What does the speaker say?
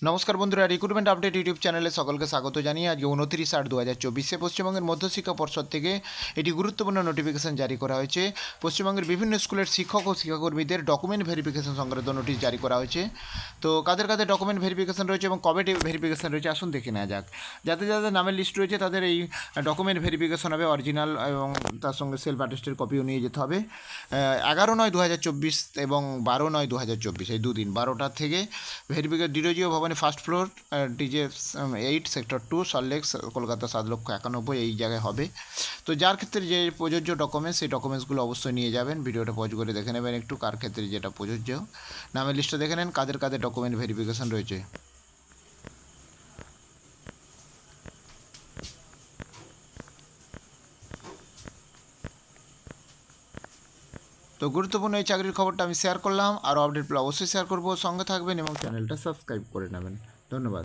নমস্কার বন্ধুরা, recruitment update YouTube চ্যানেলে সকলকে স্বাগত জানিয়ে আজকে 29/8/2024 পশ্চিমবঙ্গের মধ্যশিক্ষা পর্ষদ থেকে এটি গুরুত্বপূর্ণ নোটিফিকেশন জারি করা হয়েছে। পশ্চিমবঙ্গের বিভিন্ন স্কুলের শিক্ষক ও শিক্ষাকর্মীদের ডকুমেন্ট ভেরিফিকেশন সংক্রান্ত নোটিশ জারি করা হয়েছে। তো কাদের কাদের ডকুমেন্ট ভেরিফিকেশন রয়েছে এবং কবে ভেরিফিকেশন রয়েছে আসুন দেখে নেওয়া যাক। যাদের যাদের নামের লিস্ট রয়েছে তাদের এই ডকুমেন্ট ভেরিফিকেশন হবে অরিজিনাল এবং তার সঙ্গে সেলফ অ্যাটেস্টের কপিও নিয়ে যেতে হবে। 11/9/2024 এবং 12/9/2024 এই দুদিন 12টা থেকে ভেরিফিকেশন ডিরোজিও ভবনে first floor DJ 8 sector 2 Salt Lake Kolkata 7,91,000 এই জায়গায় হবে। তো যার ক্ষেত্রে যে প্রযোজ্য ডকুমেন্টস সেই ডকুমেন্টসগুলো অবশ্যই নিয়ে যাবেন। ভিডিওটা পজ করে দেখে নেবেন একটু কার ক্ষেত্রে যেটা প্রযোজ্য। নামের লিস্টটা দেখে নেন কাদের কাদের ডকুমেন্ট ভেরিফিকেশন রয়েছে। তো গুরুত্বপূর্ণ এই চাকরির খবরটা আমি শেয়ার করলাম। আরও আপডেট পেলে অবশ্যই শেয়ার করবো, সঙ্গে থাকবেন এবং চ্যানেলটা সাবস্ক্রাইব করে নেবেন। ধন্যবাদ।